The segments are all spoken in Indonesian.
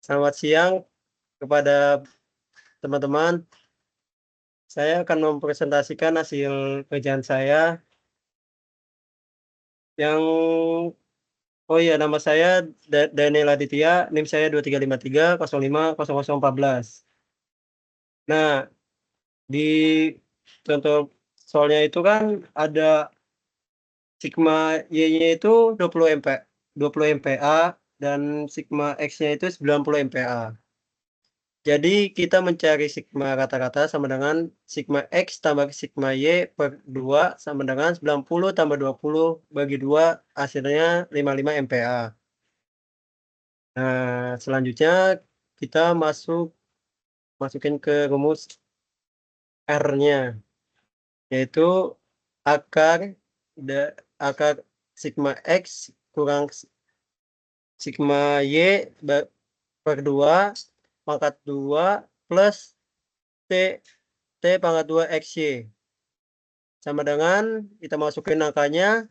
Selamat siang kepada teman-teman. Saya akan mempresentasikan hasil kerjaan saya yang nama saya Daniel Aditya, NIM saya 2353050014. Nah, di contoh soalnya itu kan ada sigma Y-nya itu 20 MPa dan sigma X-nya itu 90 MPa. Jadi kita mencari sigma rata-rata sama dengan sigma X tambah sigma Y per 2 sama dengan 90 tambah 20 bagi 2 hasilnya 55 MPa. Nah, selanjutnya kita masukin ke rumus R-nya, yaitu akar akar sigma X kurang sigma Y per 2 pangkat 2 plus T pangkat 2 XY. Sama dengan kita masukin angkanya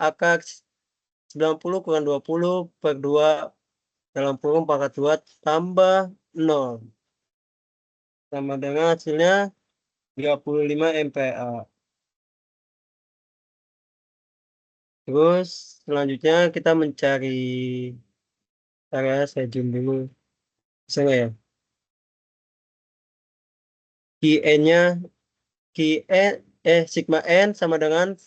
akar 90 kurang 20 per 2 dalam kurung pangkat 2 tambah 0. Sama dengan hasilnya 35 MPa. Terus selanjutnya kita mencari, saya zoom dulu. Bisa nggak ya? Qn-nya, sigma N sama dengan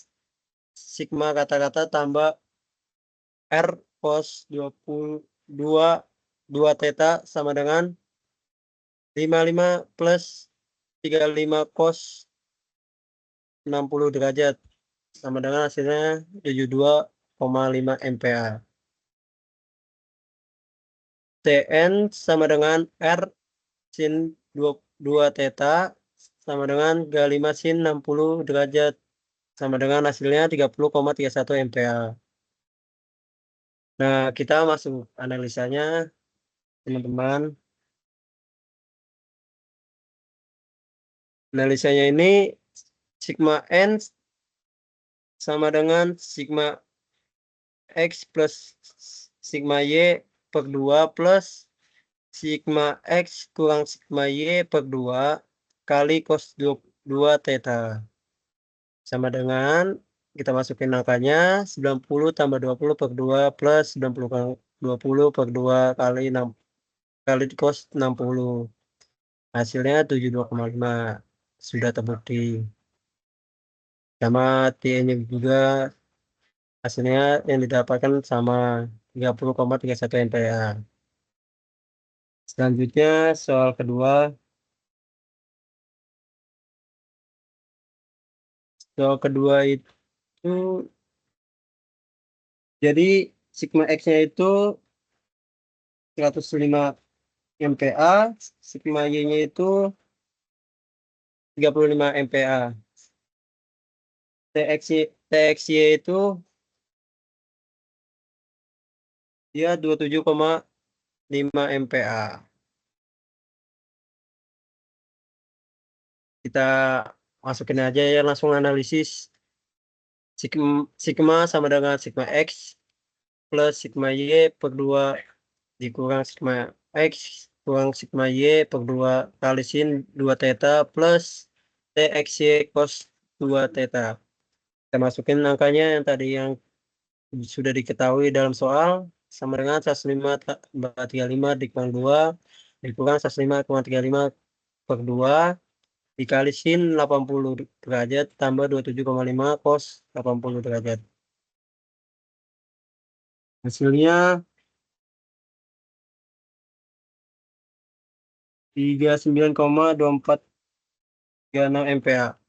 sigma rata-rata tambah R cos 2 theta sama dengan 55 plus 35 cos 60 derajat sama dengan hasilnya 72,5 MPa. Tn sama dengan R sin 2 theta sama dengan G5 sin 60 derajat sama dengan hasilnya 30,31 MPa. Nah, kita masuk analisanya, teman-teman. Analisanya ini sigma N sama dengan sigma X plus sigma Y per 2 plus sigma X kurang sigma Y per 2 kali cos 2 theta. Sama dengan kita masukin angkanya 90 tambah 20 per 2 plus 90 kali 20 per 2 kali 6 kali cos 60. Hasilnya 72,5. Sudah terbukti. Sama T-nya juga hasilnya yang didapatkan sama 30,31 MPa. Selanjutnya soal kedua. Soal kedua itu jadi sigma X-nya itu 105 MPa, sigma Y-nya itu 35 MPa. TXY itu dia 27,5 MPa. Kita masukin aja ya, langsung analisis. Sigma sama dengan sigma X plus sigma Y per 2 dikurang sigma X kurang sigma Y per 2 kali sin 2 theta plus TXY cos 2 theta. Kita masukin angkanya yang tadi yang sudah diketahui dalam soal sama dengan 105,35 dikurang 2 dikurang 105,35 per 2 dikali sin 80 derajat tambah 27,5 cos 80 derajat. Hasilnya 39,2436 MPa.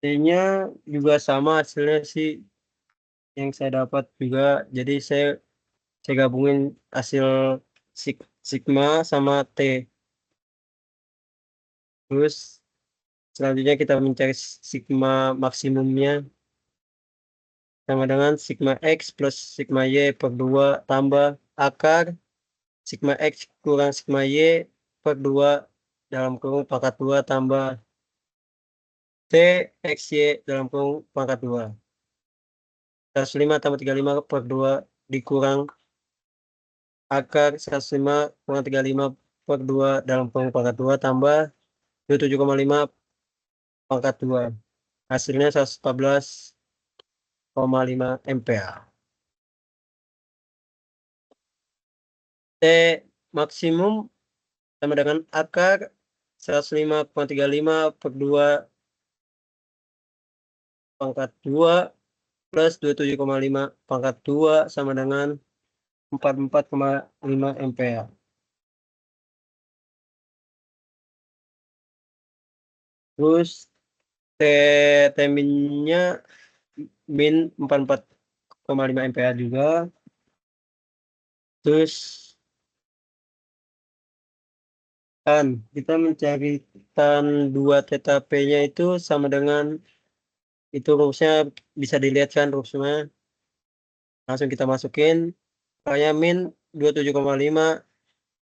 T-nya juga sama hasilnya sih yang saya dapat juga. Jadi saya gabungin hasil sigma sama T. Terus selanjutnya kita mencari sigma maksimumnya sama dengan sigma X plus sigma Y per 2 tambah akar sigma X kurang sigma Y per 2 dalam kurung pangkat 2 tambah T X Y dalam kurung pangkat 2. 105 tambah 35 per 2 dikurang akar 105 kurang 35 per 2 dalam kurung pangkat 2 tambah 27,5 pangkat 2. Hasilnya 114,5 ampere. T maksimum sama dengan akar 105,35 per 2 pangkat 2 plus 27,5 pangkat 2 sama dengan 44,5 ampere. Terus T minnya min 44,5 ampere juga. Terus tan kita mencari tan 2 theta P-nya itu sama dengan itu rumusnya bisa dilihat kan rumusnya. Langsung kita masukin kayak min 27,5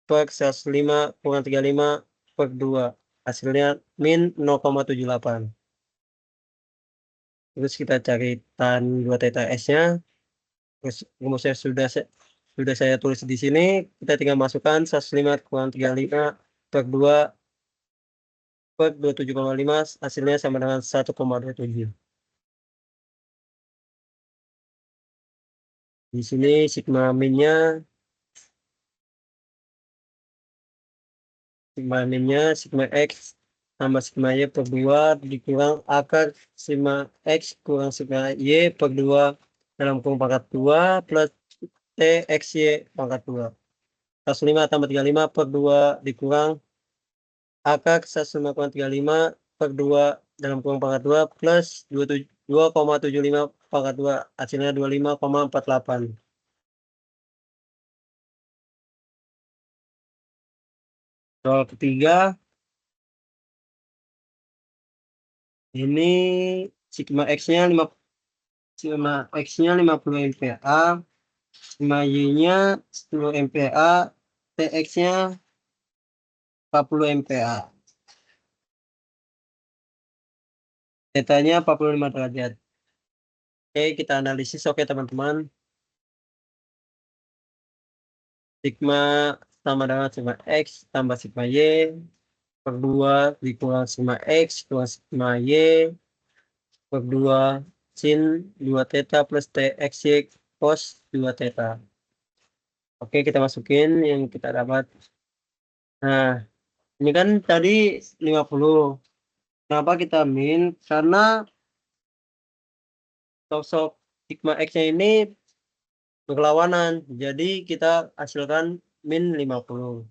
per 105 kurang 35 per 2. Hasilnya min 0,78. Terus kita cari tan 2 theta S-nya. Terus rumusnya sudah saya tulis di sini. Kita tinggal masukkan 105 kurang 35 per 2 per 27,5 hasilnya sama dengan 1,27. Di sini sigma minnya sigma X tambah sigma Y per 2 dikurang akar sigma X kurang sigma Y per 2 dalam kurung pangkat 2 plus T X Y pangkat 2. 105 tambah 35 per 2 dikurang akar 105 kurang 35 per 2 dalam kurung pangkat 2 plus 2,75 pangkat 2 hasilnya 25,48. Soal ketiga ini sigma X-nya 50 MPa, sigma Y-nya 10 MPa, Tx-nya 40 MPa. Theta-nya 45 derajat. Oke, kita analisis. Oke, teman-teman. Sigma sama dengan sigma X tambah sigma Y per 2 dikurang sigma X kurang sigma Y per 2 sin 2 theta plus Txy cos 2 theta. Oke, kita masukin yang kita dapat. Nah, ini kan tadi 50. Kenapa kita min? Karena sosok sigma X-nya ini berlawanan. Jadi kita hasilkan min 50.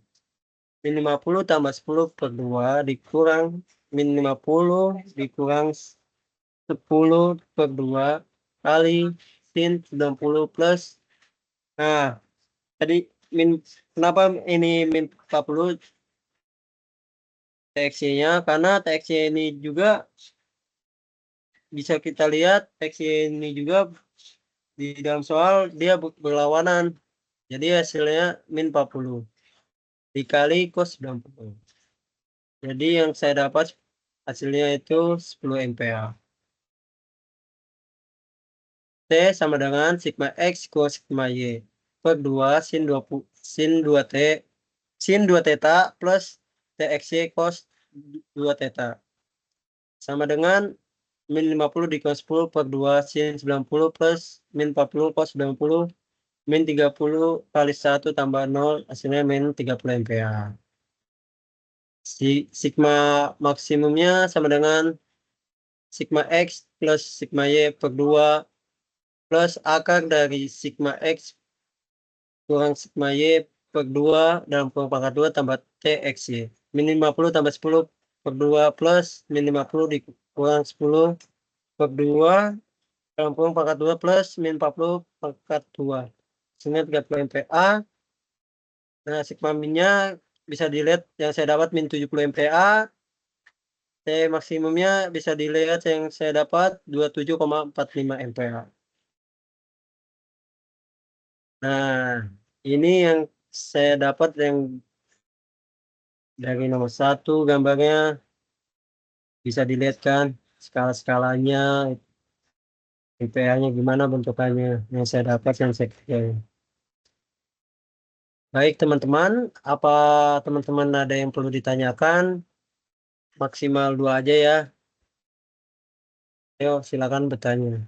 Min 50 tambah 10 per 2 dikurang min 50 dikurang 10 per 2 kali sin 90 plus. Nah, tadi kenapa ini min 40 TXY-nya? Karena TXY ini juga bisa kita lihat TXY ini juga di dalam soal dia berlawanan. Jadi hasilnya min 40 dikali cos 90. Jadi yang saya dapat hasilnya itu 10 ampere. T sama dengan sigma X cos sigma Y per 2 sin 2 T sin 2 theta plus TXY cos 2 theta sama dengan min 50 dikali 10 per 2 sin 90 plus min 40 cos 90 min 30 kali 1 tambah 0 hasilnya min 30 ampere. Sigma maksimumnya sama dengan sigma X plus sigma Y per 2 plus akar dari sigma X kurang sigma Y per 2 dalam kurung pangkat 2 tambah TXY. Min 50 tambah 10 per 2 plus min 50 dikurang 10 per 2 dalam kurung pangkat 2 plus min 40 pangkat 2. Sehingga 30 MPa. Nah, sigma minnya bisa dilihat yang saya dapat min 70 MPa. T maksimumnya bisa dilihat yang saya dapat 27,45 ampere. Nah, ini yang saya dapat yang dari nomor 1 gambarnya bisa dilihat kan. skala-skalanya, IPA-nya gimana bentukannya yang saya dapat yang saya kerjain. Baik teman-teman, apa teman-teman ada yang perlu ditanyakan? Maksimal 2 aja ya. Ayo silakan bertanya.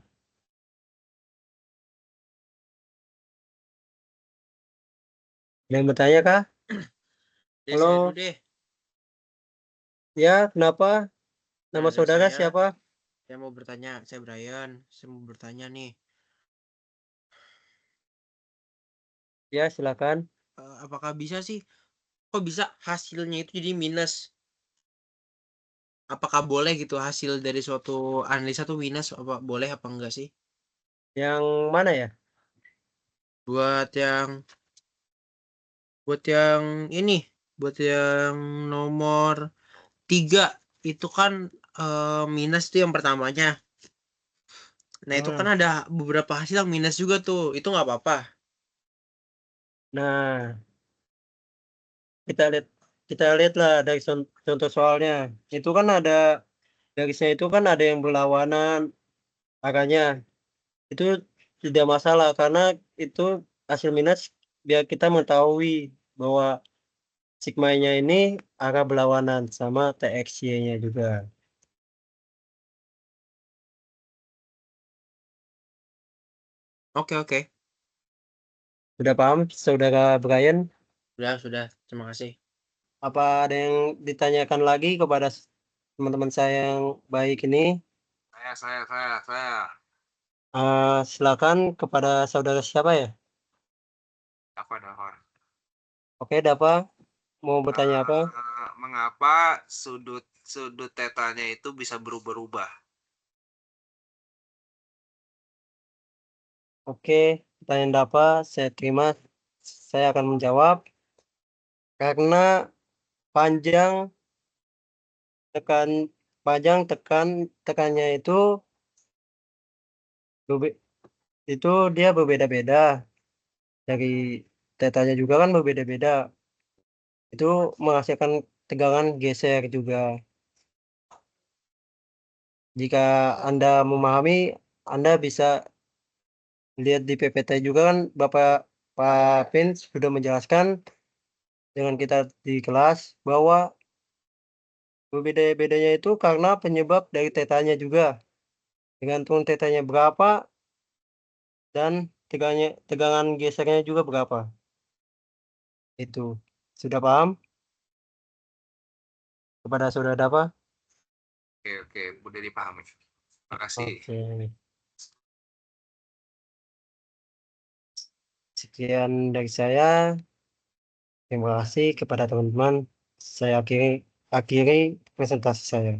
Ada yang bertanya kah? Ya, Halo. saya dulu deh. Ya, kenapa? Nama Nah, dari saudara saya siapa? mau bertanya. Saya Brian. Saya mau bertanya nih. Ya, silakan. Apakah bisa sih? Kok bisa hasilnya itu jadi minus? Apakah boleh gitu hasil dari suatu analisa tuh minus? Apa boleh apa enggak sih? Yang mana ya? Buat yang buat yang ini, buat yang nomor 3 itu kan minus tuh yang pertamanya. Nah, itu kan Hmm. ada beberapa hasil yang minus juga tuh. Itu nggak apa-apa. Nah, kita lihat lah dari contoh soalnya. Itu kan ada garisnya itu kan ada yang berlawanan angkanya. Itu tidak masalah karena itu hasil minus biar kita mengetahui bahwa sigma-nya ini arah berlawanan sama TXY-nya juga. Oke, oke. Sudah paham, Saudara Brian? Sudah. Terima kasih. Apa ada yang ditanyakan lagi kepada teman-teman saya yang baik ini? Saya. Silakan kepada saudara siapa ya? Dapat. Oke, Dapa, mau bertanya apa? Mengapa sudut sudut tetanya itu bisa berubah-ubah? Oke, pertanyaan Dapa, saya terima. Saya akan menjawab karena panjang tekan tekannya itu berbe- itu dia berbeda-beda dari tetanya juga kan berbeda-beda. Itu menghasilkan tegangan geser juga. Jika Anda memahami, Anda bisa lihat di PPT juga kan Pak Pins sudah menjelaskan dengan kita di kelas bahwa berbeda-bedanya itu karena penyebab dari tetanya juga. Tergantung tetanya berapa dan tegangan gesernya juga berapa. Itu. Sudah paham kepada saudara apa? Oke, mudah dipahami. Terima kasih. Oke. Sekian dari saya. Terima kasih kepada teman-teman. Saya akhiri presentasi saya.